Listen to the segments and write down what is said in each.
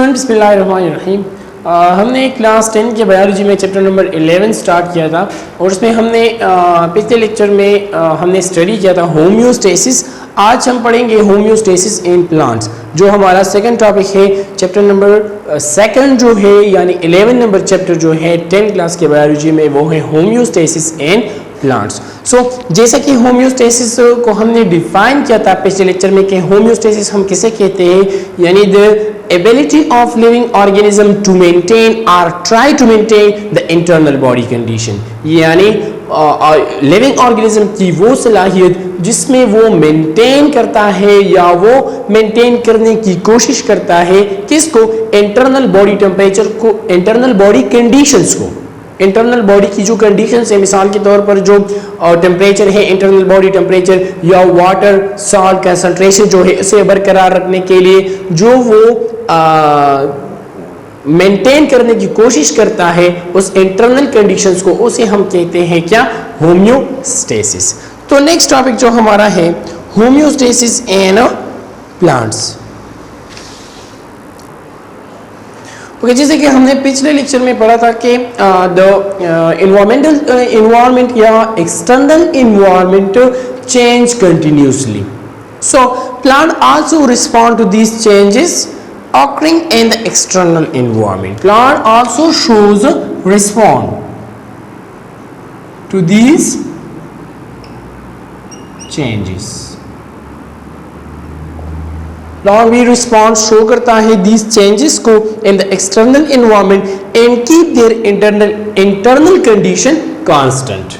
Student बिस्मिल्लाहिर्रहमानिर्रहीम। हमने class 10 के बायोलॉजी में चैप्टर नंबर 11 स्टार्ट किया था और उसमें हमने पिछले लेक्चर में हमने स्टडी किया था होम्योस्टेसिस। आज हम पढ़ेंगे होम्योस्टेसिस इन प्लांट्स, जो हमारा सेकंड टॉपिक है। चैप्टर नंबर सेकंड जो है यानी 11 नंबर चैप्टर जो है 10 क्लास के बायोलॉजी में वो है होम्योस्टेसिस इन प्लांट्स। जैसा कि होम्योस्टेसिस को हमने डिफाइन किया था पिछले लेक्चर में कि होम्योस्टेसिस हम किसे कहते हैं, यानी the ability of living organism to maintain or try to maintain the internal body condition, यानी लिविंग ऑर्गेनिज्म की वो सलाहियत जिसमें वो मेंटेन करता है या वो मेंटेन करने की कोशिश करता है किसको, इंटरनल बॉडी टेम्परेचर को, इंटरनल बॉडी कंडीशंस को। इंटरनल बॉडी की जो कंडीशंस है, मिसाल के तौर पर जो टेम्परेचर है, इंटरनल बॉडी टेम्परेचर या वाटर सॉल्ट कंसंट्रेशन जो है उसे बरकरार रखने के लिए जो वो मेंटेन करने की कोशिश करता है, उस इंटरनल कंडीशंस को उसे हम कहते हैं क्या, होम्योस्टेसिस। तो नेक्स्ट टॉपिक जो हमारा है होम्योस्टेसिस इन प्लांट्स। ओके, जैसे कि हमने पिछले लेक्चर में पढ़ा था कि द इन्वायरमेंट या external environment change continuously, so plant also respond to these changes occurring in the external environment. Plant also shows respond to these changes. Plant भी response show करता है these changes को in the external environment and keep their internal condition constant.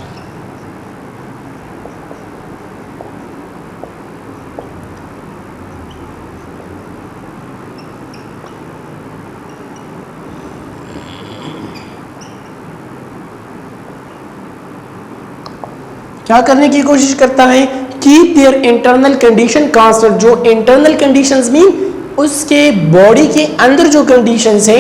क्या करने की कोशिश करता है, keep their internal condition constant. जो इंटरनल कंडीशंस मीन उसके बॉडी के अंदर जो कंडीशंस है,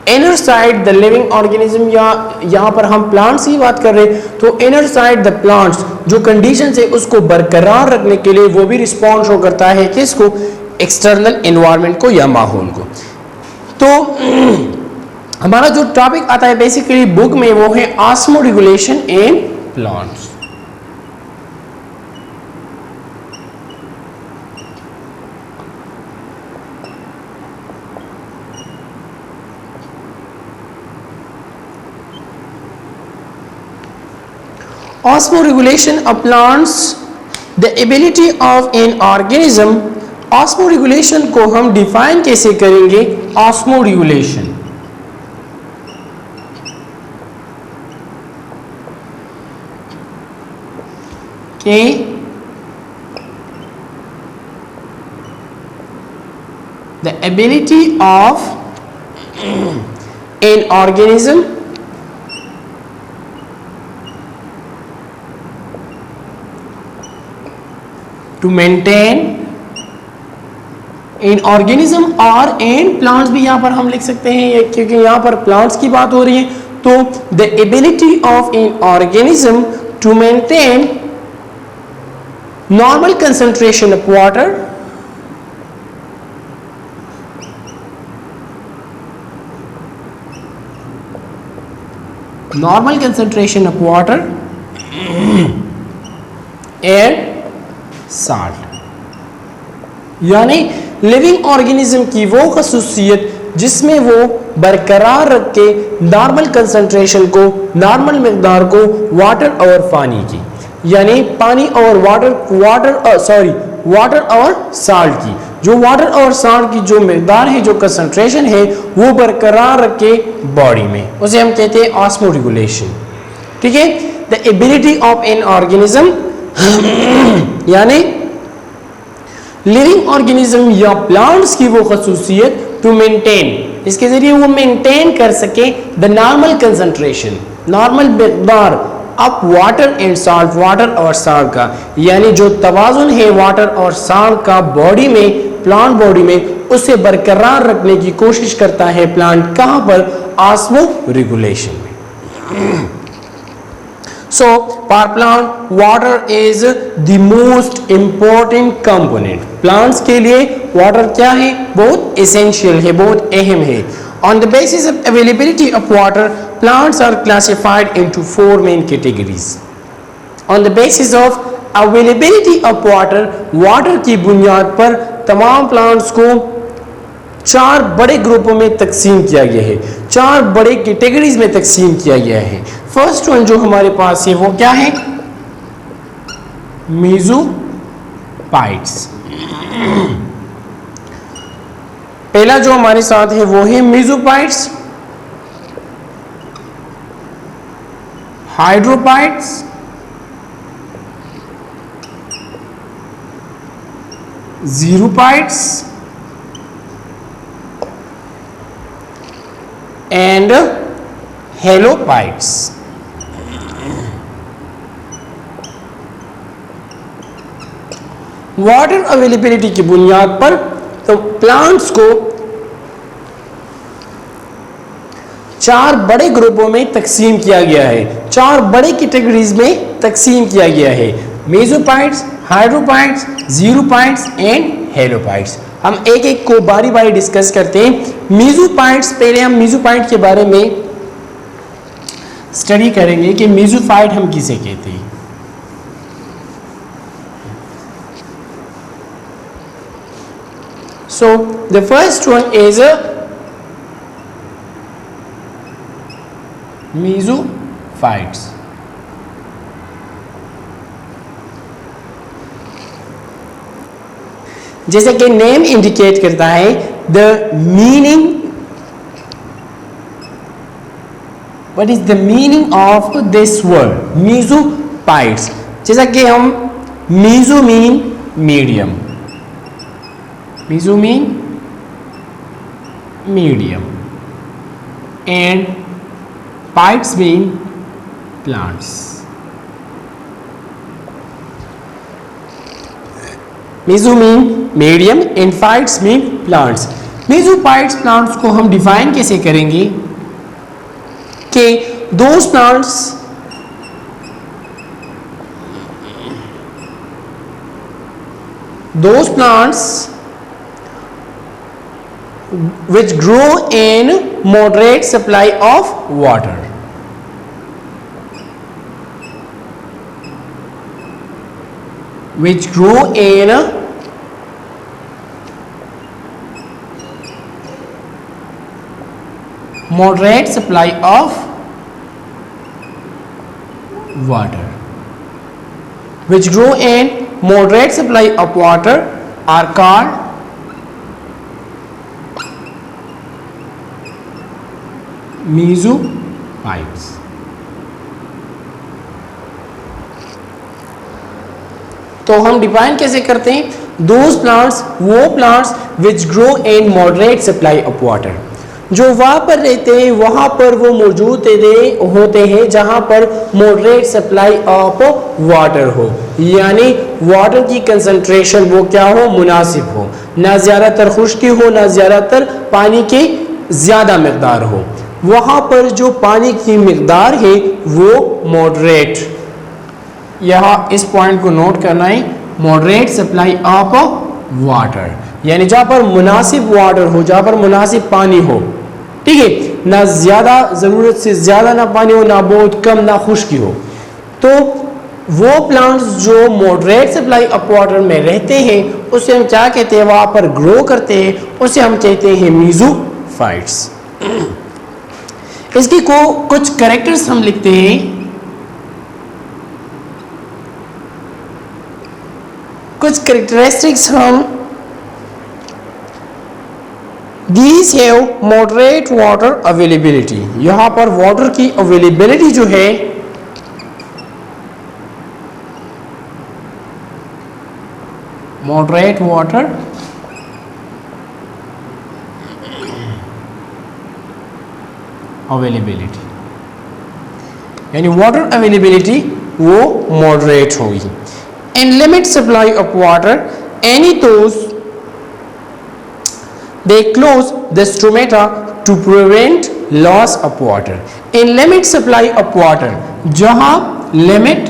inner side the living organism, या यहाँ पर हम प्लांट्स की बात कर रहे हैं तो इनर साइड द प्लांट्स जो कंडीशंस है उसको बरकरार रखने के लिए वो भी रिस्पॉन्स शो करता है किसको, एक्सटर्नल एनवायरनमेंट को या माहौल को। तो हमारा जो टॉपिक आता है बेसिकली बुक में वो है osmo regulation in plants. Osmoregulation of plants, the ability of an organism। osmoregulation को हम डिफाइन कैसे करेंगे, osmoregulation के the ability of an organism to maintain an organism और an plants भी यहाँ पर हम लिख सकते हैं क्योंकि यहाँ पर plants की बात हो रही है। तो the ability of an organism to maintain normal concentration of water and salt, यानी लिविंग ऑर्गेनिज्म की वो खसूसियत जिसमें वो बरकरार रख के नॉर्मल कंसंट्रेशन को, नॉर्मल मिकदार को वाटर और पानी की, यानी पानी और वाटर और साल्ट की, जो वाटर और साल्ट की जो मिकदार है, जो कंसंट्रेशन है वो बरकरार रख के बॉडी में, उसे हम कहते हैं ऑस्मोरेगुलेशन। ठीक है, the ability of an organism यानी लिविंग ऑर्गेनिज्म या प्लांट्स की वो खसूसियत टू मेंटेन, इसके जरिए वो मेंटेन कर सके द नॉर्मल कंसंट्रेशन, नॉर्मल मिकदार of water and salt, water और साल्ट का, यानी जो तवाजुन है वाटर और साल्ट का बॉडी में, प्लांट बॉडी में, उसे बरकरार रखने की कोशिश करता है प्लांट। कहां पर, ऑस्मो रेगुलेशन में। So for plant water is the most important component. Plants के लिए water क्या है? बहुत essential है, बहुत अहम है. On the basis of availability of water, plants are classified into 4 main categories. On the basis of availability of water, water की बुनियाद पर तमाम plants को 4 बड़े ग्रुपों में तकसीम किया गया है, 4 बड़े कैटेगरीज में तकसीम किया गया है. फर्स्ट वन जो हमारे पास है वो क्या है? मीजोफाइट्स. पहला जो हमारे साथ है वो है mesophytes, hydrophytes, xerophytes and halophytes. Water availability की बुनियाद पर तो प्लांट्स को 4 बड़े ग्रुपों में तकसीम किया गया है, 4 बड़े कैटेगरीज में तकसीम किया गया है. मेसोफाइट्स, हाइड्रोफाइट्स, ज़ीरोफाइट्स एंड हेलोफाइट्स. हम एक एक को बारी बारी डिस्कस करते हैं. मेसोफाइट्स, पहले हम मेसोफाइट के बारे में स्टडी करेंगे कि मेसोफाइट हम किसे कहते हैं. So the first one is a mesophytes. जैसे कि नेम इंडिकेट करता है, the meaning, what is the meaning of this word mesophytes. जैसा कि हम meso mean medium, meso mean medium and phytes mean plants. Meso mean medium and phytes mean plants. Mesophytes plants को हम define कैसे करेंगे कि those plants which grow in moderate supply of water. Which grow in moderate supply of water. Which grow in moderate supply of water are called mesophytes. तो हम define कैसे करते हैं? Those plants, वो plants which grow in moderate supply of water, जो वहाँ पर रहते हैं, वहाँ पर वो मौजूद होते हैं जहाँ पर moderate supply of water हो, यानी वाटर की कंसंट्रेशन वो क्या हो? मुनासिब हो, ना ज़्यादातर खुश्की हो, ना ज़्यादातर पानी की ज़्यादा मकदार हो. वहाँ पर जो पानी की मकदार है वो मॉडरेट, यहाँ इस पॉइंट को नोट करना है, मॉडरेट सप्लाई ऑफ वाटर, यानी जहाँ पर मुनासिब वाटर हो, जहाँ पर मुनासिब पानी हो, ठीक है, ना ज़्यादा ज़रूरत से ज़्यादा ना पानी हो, ना बहुत कम, ना खुश्की हो. तो वो प्लांट्स जो मॉडरेट सप्लाई ऑफ वाटर में रहते हैं उसे हम क्या कहते हैं? वहाँ पर ग्रो करते हैं, उसे हम कहते हैं मेसोफाइट्स. इसकी कुछ कैरेक्टर्स हम लिखते हैं. कुछ कैरेक्टरिस्टिक्स हम, these have moderate water availability. यहाँ पर वाटर की अवेलेबिलिटी जो है moderate water अवेलेबिलिटी, यानी वाटर अवेलेबिलिटी वो मॉडरेट होगी. In limit supply of water any those they close the stomata to prevent loss of water. In limit supply of water, जहाँ limit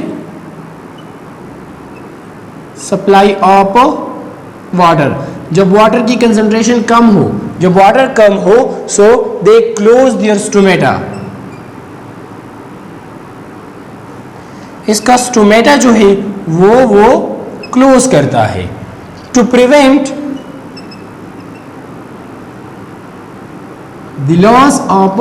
supply of water, जब water की concentration कम हो, जब water कम हो, so they close their stomata, इसका stomata जो है वो क्लोज करता है to prevent the loss of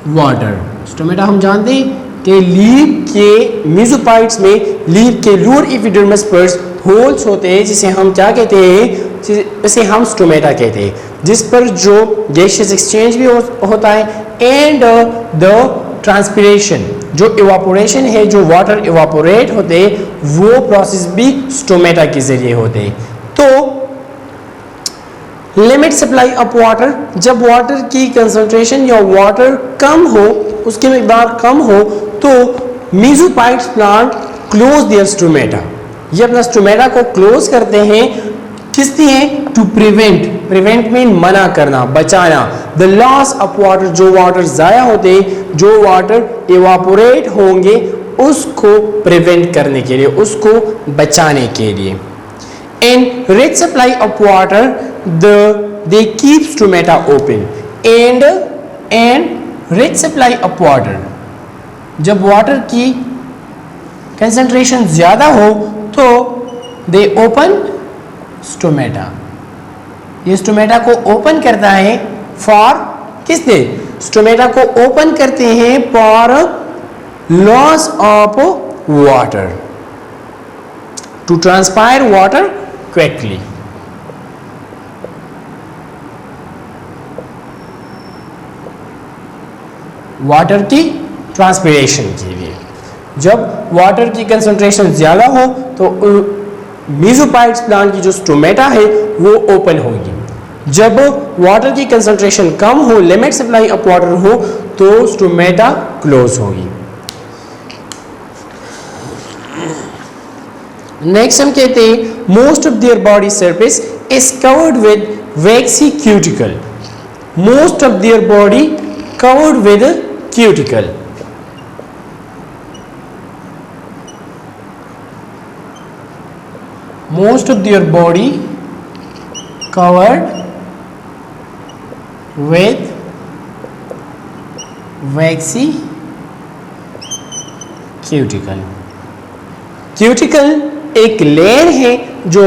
water. Stomata हम जानते हैं कि लीफ के मेसोपाइट्स में लीफ के लोअर एपिडर्मिस पर होल्स होते हैं, जिसे हम क्या कहते हैं, इसे हम स्टोमेटा कहते हैं, जिस पर जो गैसियस एक्सचेंज भी होता है एंड द ट्रांसपिरेशन, जो इवापोरेशन है, जो वाटर इवापोरेट होते हैं, वो प्रोसेस भी स्टोमेटा के जरिए होते हैं। तो लिमिट सप्लाई ऑफ वाटर, जब वाटर की कंसंट्रेशन या वाटर कम हो, उसकी मिकदार कम हो, तो मेसोपाइट्स प्लांट क्लोज देयर स्टोमेटा, ये अपना स्टोमेटा को क्लोज करते हैं, किस लिए, टू प्रिवेंट, प्रिवेंट मीन मना करना, बचाना, द लॉस ऑफ वाटर, जो वाटर जाया होते, जो वाटर इवापोरेट होंगे, उसको प्रिवेंट करने के लिए, उसको बचाने के लिए। And rich supply of water they keep stomata open, and rich supply of water, जब वाटर की कंसंट्रेशन ज्यादा हो तो दे ओपन स्टोमेटा, ये स्टोमेटा को ओपन करता है फॉर, किस लिए, स्टोमेटा को ओपन करते हैं for loss of water, to transpire water quickly. Water की ट्रांसपिरेशन के लिए, जब वाटर की कंसंट्रेशन ज्यादा हो तो मेसोपाइट्स प्लांट की जो स्टोमेटा है वो ओपन होगी, जब वाटर की कंसंट्रेशन कम हो, लिमिट सप्लाई ऑफ वाटर हो, तो स्टोमेटा क्लोज होगी। नेक्स्ट हम कहते हैं most of their body surface is covered with vaccine cuticle, most of their body covered with cuticle, most of their body covered with waxy cuticle। Cuticle एक layer है जो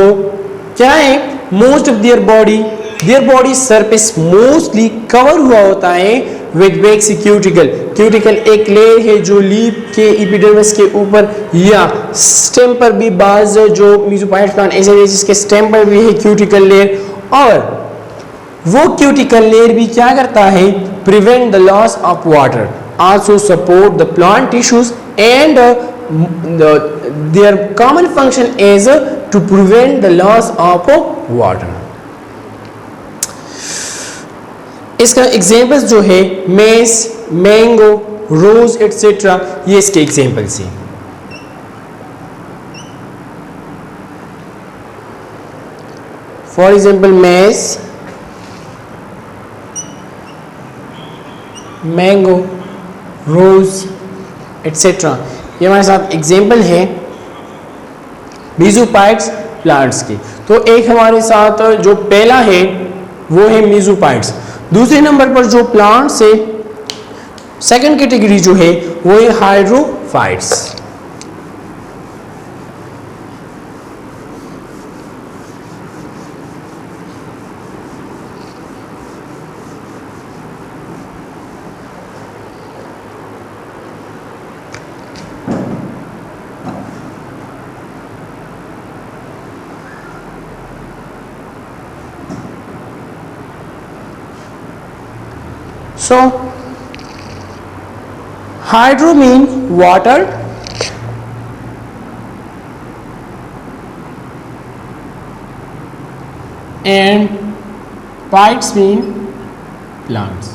क्या है, most of their body surface mostly cover हुआ होता है with vaccine cuticle. Cuticle एक layer है जो लीफ के एपिडर्मिस के ऊपर या स्टेम पर भी, बाज जो मेसोपाइट्स प्लांट ऐसे है जिसके स्टेम पर भी है क्यूटिकल लेयर, और वो क्यूटिकल लेयर भी क्या करता है, prevent the loss of water, also support the plant tissues, and their common function is to prevent the loss of water. इसका एग्जाम्पल्स जो है मेस, मैंगो, रोज एटसेट्रा, ये इसके एग्जाम्पल्स हैं। For example maize, mango, rose etcetera, ये हमारे साथ example है मेसोपाइट्स प्लांट्स की। तो एक हमारे साथ जो पहला है वो है मेसोपाइट्स, दूसरे नंबर पर जो प्लांट्स है, सेकंड कैटेगरी जो है वो है hydrophytes. So hydro mean water, and phytes mean plants,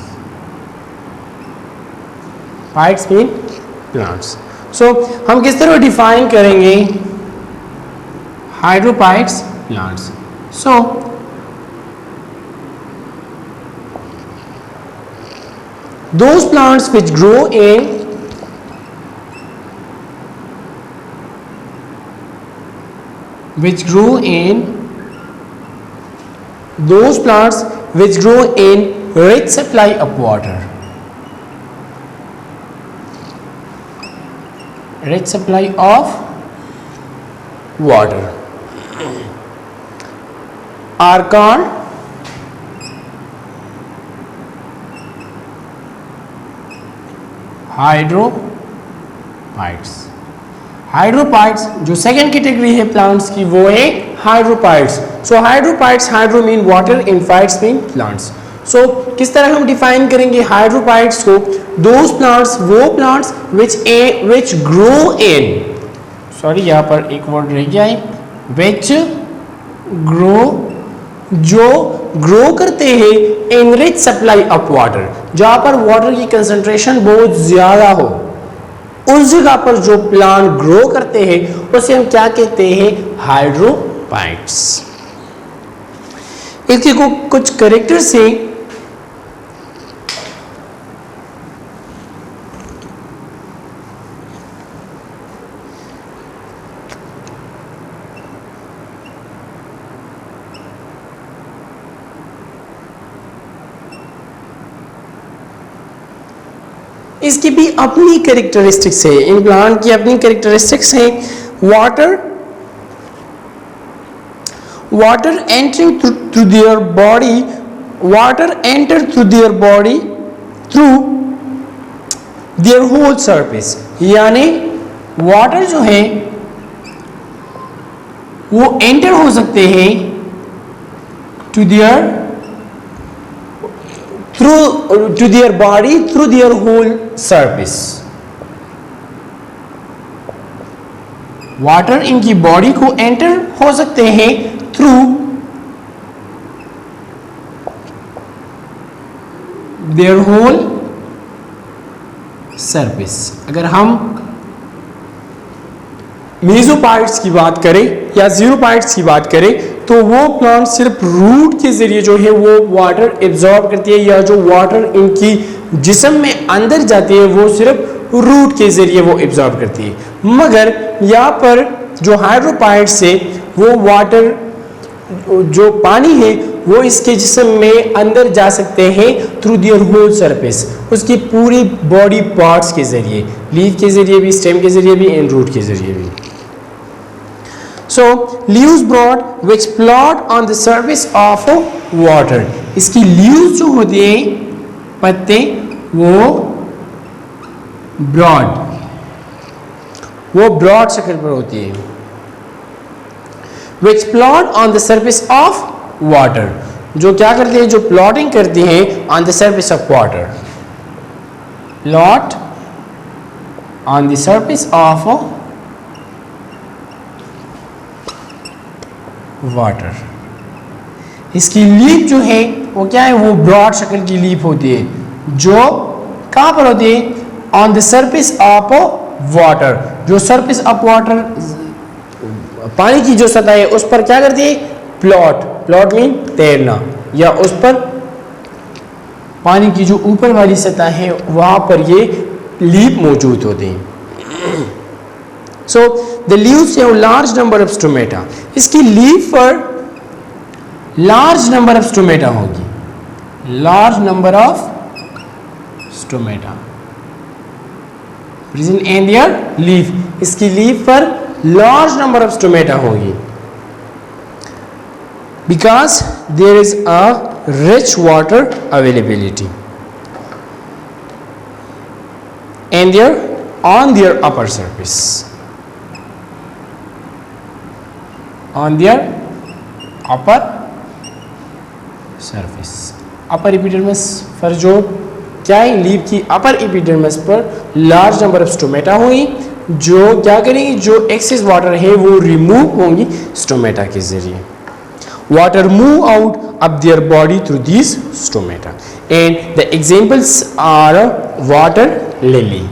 phytes mean plants। So हम किस तरह डिफाइन करेंगे हाइड्रोपाइट्स plants. So those plants which grow in which grow in those plants which grow in rich supply of water. Rich supply of water are called hydrophytes. Hydrophytes जो second category है plants की वो है hydrophytes. So hydrophytes, hydro mean water and phytes mean plants. So किस तरह हम define करेंगे hydrophytes को? दोज प्लांट्स, वो plants which grow in, sorry यहाँ पर एक वर्ड रह गया है, विच ग्रो, जो ग्रो करते हैं इन रिच सप्लाई ऑफ वाटर, जहाँ पर वाटर की कंसंट्रेशन बहुत ज़्यादा हो, उस जगह पर जो प्लांट ग्रो करते हैं उसे हम क्या कहते हैं? हाइड्रोपाइट्स. इसके कुछ कैरेक्टर्स हैं. इसकी भी अपनी कैरेक्टरिस्टिक्स है, इन प्लांट की अपनी कैरेक्टरिस्टिक्स हैं. Water entering through their body, water enter through their body through their whole surface. यानी वाटर जो है वो एंटर हो सकते हैं to their to their body through their whole surface. Water इनकी बॉडी को एंटर हो सकते हैं थ्रू देयर होल सरफेस. अगर हम मेसोपाइट्स की बात करें या जीरोपाइट्स की बात करें तो वो प्लांट सिर्फ रूट के जरिए जो है वो वाटर एब्जॉर्ब करती है, या जो वाटर इनकी जिस्म में अंदर जाती है वो सिर्फ रूट के जरिए वो एब्जॉर्ब करती है. मगर यहाँ पर जो हाइड्रोपाइट्स है वो वाटर, जो पानी है वो इसके जिस्म में अंदर जा सकते हैं थ्रू दियर होल सरफेस, उसकी पूरी बॉडी पार्ट्स के जरिए, लीफ के जरिए भी, स्टेम के जरिए भी एंड रूट के जरिए भी. So leaves broad which plot on the surface of water. इसकी leaves जो होती हैं पत्ते वो ब्रॉड शक्ल पर होती है. which plot on the surface of water, जो क्या करते हैं? जो प्लॉटिंग करती हैं on the surface of water. plot on the surface of water. इसकी लीफ जो है वो क्या है? वो ब्रॉड शक्ल की लीफ होती है जो कहाँ पर होती है? On the surface of water. जो सरफेस ऑफ वाटर, पानी की जो सतह है उस पर क्या करती है? प्लॉट मीन तैरना, या उस पर पानी की जो ऊपर वाली सतह है वहां पर ये लीफ मौजूद होती हैं. So the leaves have large number of stomata. इसकी लीफ पर large number of stomata होगी. large number of stomata present in their leaf. इसकी लीफ पर large number of stomata होगी because there is a rich water availability and on their upper surface. on their upper surface. Upper epidermis पर जो क्या है? Leaf की upper epidermis पर large number of stomata होंगी जो क्या करेंगी? जो एक्सेस वाटर है वो रिमूव होंगी स्टोमेटा के जरिए. Water move out of their body through these stomata, and the examples are water lily.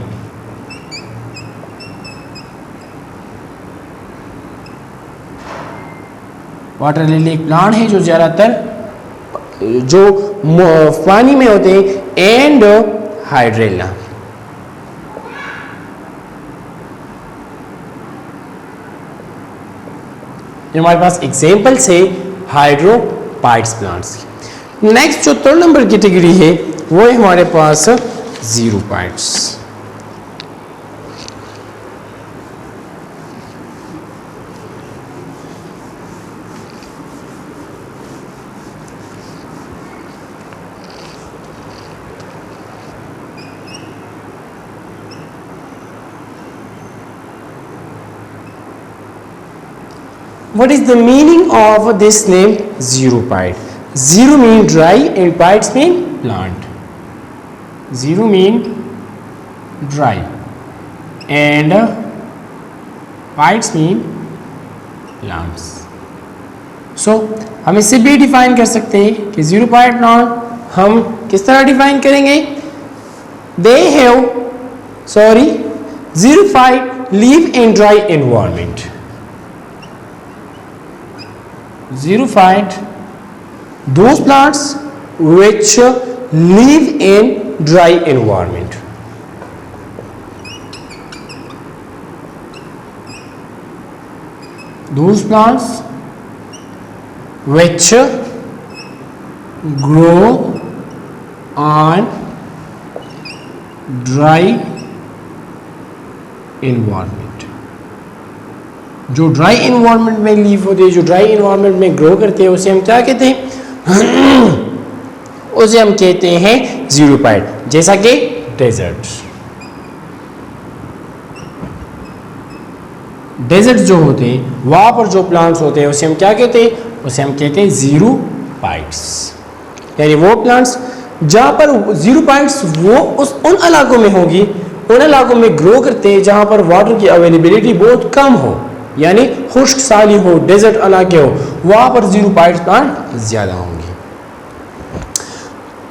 Water lily एक प्लांट है जो ज़्यादातर जो पानी में होते हैं, एंड हाइड्रेला. ये हमारे पास एग्जाम्पल्स है हाइड्रोपाइट्स प्लांट्स की। नेक्स्ट जो थर्ड नंबर कैटेगरी है वो है हमारे पास ज़ीरोपाइट्स। What is the meaning of this name ज़ीरोपाइट? Zero mean dry and pites mean plant. Zero mean dry and pites mean plants. So हम इससे भी डिफाइन कर सकते हैं कि ज़ीरोपाइट प्लांट हम किस तरह डिफाइन करेंगे? ज़ीरोपाइट live in dry environment. Xerophyte, those plants which live in dry environment. Those plants which grow on dry environment. जो ड्राई इन्वायरमेंट में लीव होते हैं, जो ड्राई इन्वायरमेंट में ग्रो करते हैं, उसे हम क्या कहते हैं? उसे हम कहते हैं ज़ीरोपाइट। जैसा कि डेजर्ट जो होते हैं वहाँ पर जो प्लांट्स होते हैं उसे हम क्या कहते हैं? उसे हम कहते हैं ज़ीरोपाइट्स। यानी वो प्लांट्स जहाँ पर ज़ीरोपाइट्स वो उन इलाकों में होगी, उन इलाकों में ग्रो करते हैं जहाँ पर वाटर की अवेलेबिलिटी बहुत कम हो, यानी खुश्क साली हो, डेजर्ट इलाके हो, वहाँ पर ज़ीरोपाइट्स प्लांट ज़्यादा होंगे।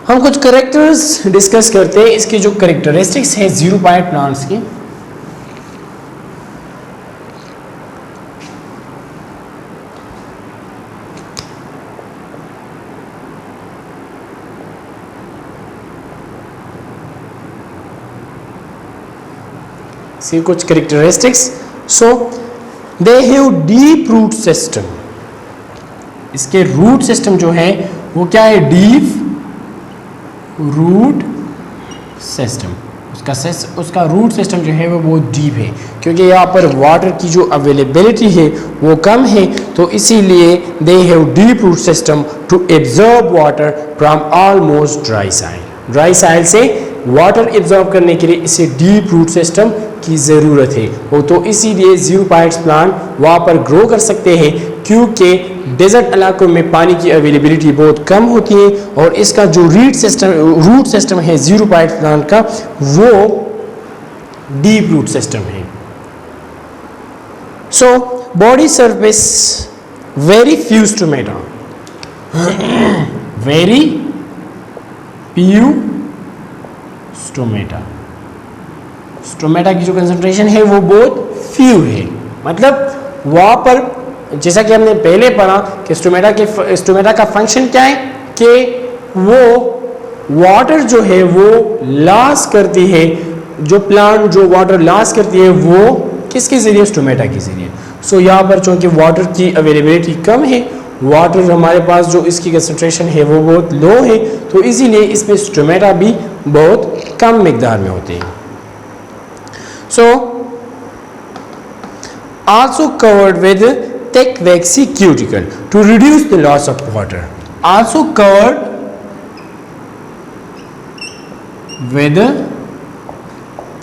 हम कुछ कैरेक्टर्स डिस्कस करते हैं, इसकी जो कैरेक्टरिस्टिक्स है ज़ीरोपाइट प्लांट्स की। See कुछ characteristics. So they have deep root system. इसके रूट सिस्टम जो है वो क्या है? Deep root system. उसका रूट सिस्टम जो है वो बहुत डीप है, क्योंकि यहाँ पर वाटर की जो अवेलेबिलिटी है वो कम है, तो इसीलिए they have deep root system to absorb water from almost dry soil. Dry soil से वाटर एब्जॉर्ब करने के लिए इसे डीप रूट सिस्टम की ज़रूरत है। वो तो इसीलिए ज़ीरोपाइट्स प्लांट वहाँ पर ग्रो कर सकते हैं, क्योंकि डेजर्ट इलाकों में पानी की अवेलेबिलिटी बहुत कम होती है और इसका जो रूट सिस्टम है ज़ीरोपाइट्स प्लांट का वो डीप रूट सिस्टम है। So body surface very few stomata, very few stomata. Stomata की जो कंसंट्रेशन है वो बहुत फ्यू है, मतलब वहाँ पर जैसा कि हमने पहले पढ़ा कि स्टोमेटा का फंक्शन क्या है कि वो वाटर जो है वो लॉस करती है। जो प्लांट जो वाटर लॉस करती है वो किसके ज़रिए? स्टोमेटा के ज़रिए। सो यहाँ पर चूँकि वाटर की अवेलेबिलिटी कम है, वाटर हमारे पास जो इसकी कंसंट्रेशन है वो बहुत लो है, तो इसीलिए इसमें स्टोमेटा भी बहुत कम मिकदार में होते हैं। So also covered with thick waxy cuticle to reduce the loss of water. Also covered with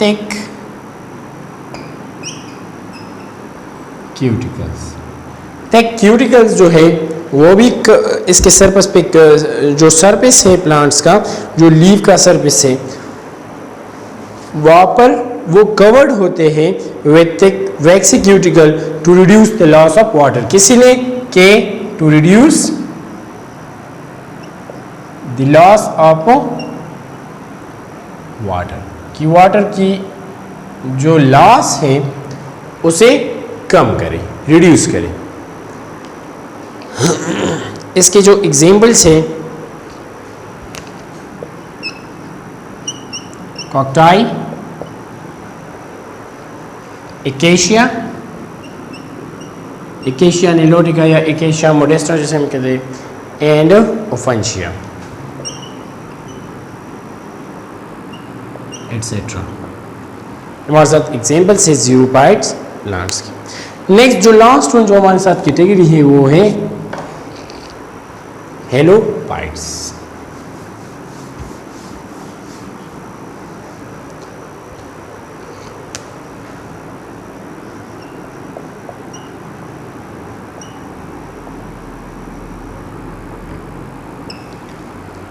thick cuticles. thick cuticles जो है वो भी इसके सरफेस पे जो सरफेस है प्लांट्स का, जो लीव का सरफेस है वहाँ पर वो कवर्ड होते हैं with thick waxy cuticle to reduce the loss of water. किसी ने के to reduce the loss of water, कि वाटर की जो लॉस है उसे कम करे, रिड्यूस करे। इसके जो एग्जाम्पल्स है कॉकटाई, एकेशिया, एकेशिया निलोटिका या एकेशिया मोडेस्टा जैसे हम कहते हैं, एंड ओफेंशिया एटसेट्रा। हमारे साथ एग्जाम्पल से ज़ीरोपाइट्स प्लांट्स की। नेक्स्ट जो लास्ट वन जो हमारे साथ कैटेगरी है वो है हेलोपाइट्स।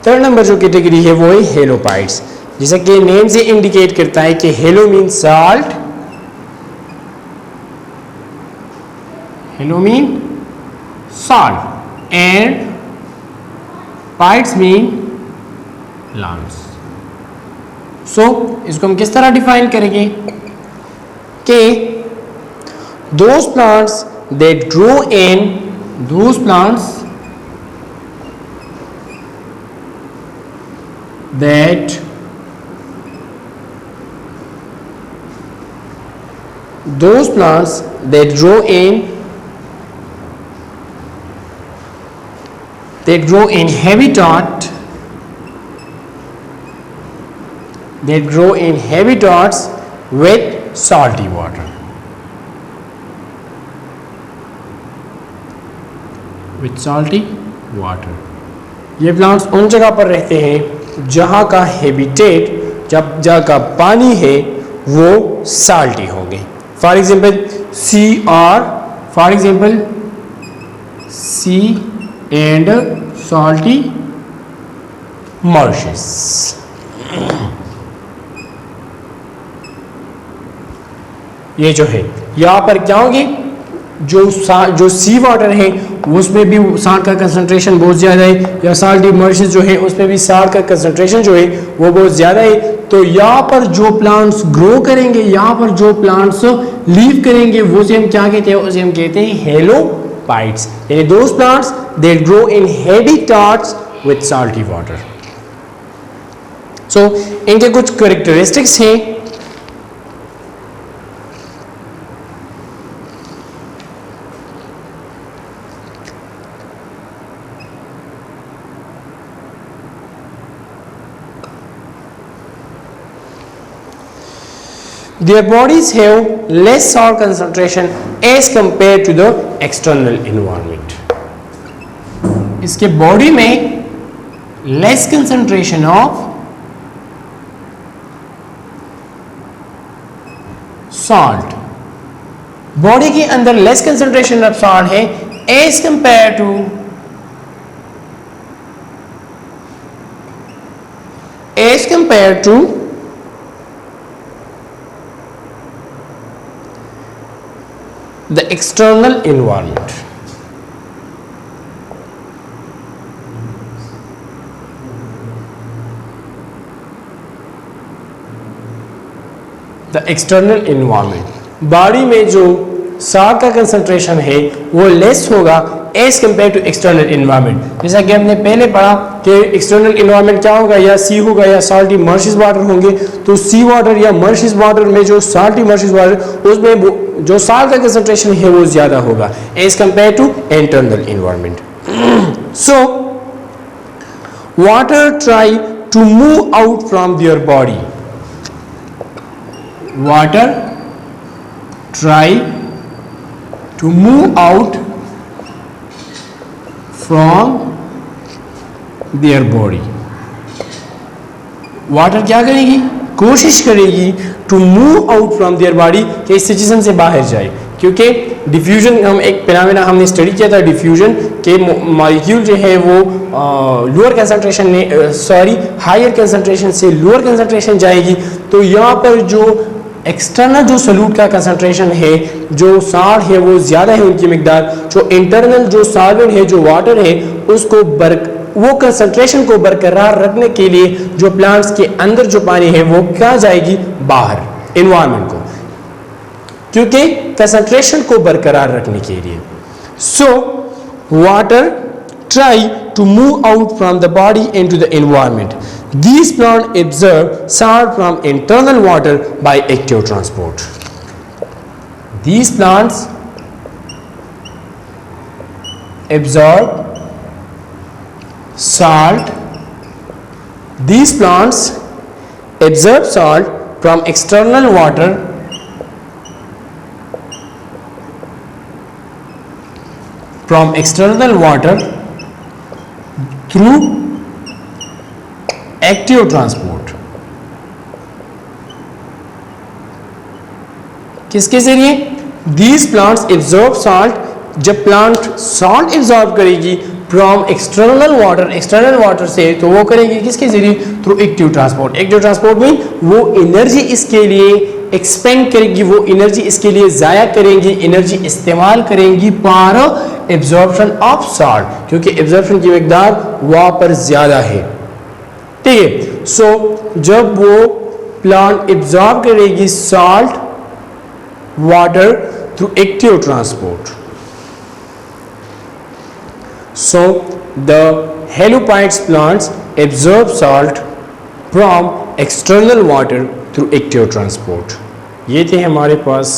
थर्ड नंबर जो कैटेगरी है वो है हेलोपाइट्स, जैसा कि नेम से इंडिकेट करता है कि halo mean salt, halo mean salt and phytes mean plants. So इसको हम किस तरह डिफाइन करेंगे कि those plants that grow in those plants that those plants that grow in habitat habitats with salty water, ये प्लांट्स उन जगह पर रहते हैं जहाँ का हैबिटेट, जहाँ का पानी है वो साल्टी होंगे। For example sea and salty marshes। ये जो है यहाँ पर क्या होंगे, जो सी वाटर है उसमें भी साल्ट का कंसंट्रेशन बहुत ज़्यादा है, या साल्टी मर्शेस जो है उसमें भी साल्ट का कंसंट्रेशन जो है वो बहुत ज़्यादा है। तो यहाँ पर जो प्लांट्स ग्रो करेंगे, यहाँ पर जो प्लांट्स लीव करेंगे वो से हम क्या कहते हैं, उसे हम कहते हैं हेलोपाइट्स, यानी those plants that grow in habitats with salty water. So इनके कुछ कैरेक्टरिस्टिक्स हैं। Their bodies have less salt concentration as compared to the external environment. इसके बॉडी में less concentration of salt, body के अंदर less concentration of salt है as compared to the external environment. The external environment, body में जो salt का concentration है वो लेस होगा as compare to external environment. जैसा कि हमने पहले पढ़ा कि एक्सटर्नल इन्वायरमेंट क्या होगा, या सी होगा या साल्टी मर्शिस वाटर होंगे। तो सी वाटर या मर्शिस वाटर में जो साल्टी मर्शिस वाटर उसमें जो साल्ट का कंसंट्रेशन है वो ज़्यादा होगा as compare to internal environment. So water try to move out from their body, water try to move out from their body। Water क्या करेगी, कोशिश करेगी to move out from their body, कि इस सिचुएशन से बाहर जाए। क्योंकि डिफ्यूजन, हम एक फिनोमेना हमने स्टडी किया था डिफ्यूजन के, मॉलिक्यूल जो है वो लोअर कंसंट्रेशन में हायर कंसंट्रेशन से लोअर कंसंट्रेशन जाएगी। तो यहाँ पर जो एक्सटर्नल जो सॉल्यूट का कंसंट्रेशन है, जो साल्ट है वो ज़्यादा है उनकी मिकदार, जो इंटरनल जो सॉल्वेंट है जो वाटर है उसको वो कंसंट्रेशन को बरकरार रखने के लिए जो प्लांट्स के अंदर जो पानी है वो क्या जाएगी, बाहर इन्वायरमेंट को, क्योंकि कंसंट्रेशन को बरकरार रखने के लिए। So water try to move out from the body into the environment. These plants absorb salt from internal water by active transport. These plants absorb salt. These plants absorb salt from external water through active transport. किसके जरिए? These plants absorb salt. जब plant salt absorb करेगी from external water से, तो वो करेगी किसके जरिए? Through active transport. Active transport में वो एनर्जी इसके लिए एक्सपेंड करेगी, वो एनर्जी इसके लिए जाया करेंगी, एनर्जी इस्तेमाल करेंगी फॉर एब्जॉर्प्शन ऑफ सॉल्ट, क्योंकि एब्जॉर्प्शन की मकदार वहाँ पर ज़्यादा है. ठीक है. सो जब वो प्लांट एब्जॉर्ब करेगी salt water through active transport, so the halophytes plants absorb salt from external water through active transport. ये थे हमारे पास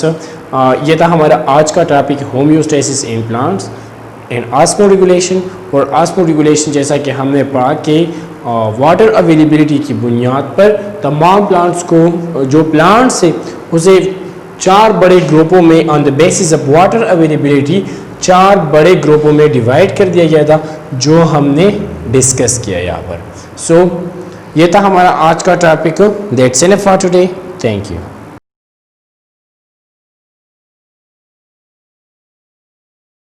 ये था हमारा आज का topic homeostasis in plants and osmoregulation. और ऑस्मोरेगुलेशन जैसा कि हमने पढ़ा कि वाटर अवेलेबिलिटी की बुनियाद पर तमाम प्लांट्स को, जो प्लांट्स है उसे 4 बड़े ग्रुपों में on the basis of water availability 4 बड़े ग्रुपों में डिवाइड कर दिया गया था, जो हमने डिस्कस किया यहाँ पर. सो ये था हमारा आज का topic. That's enough for today. Thank you.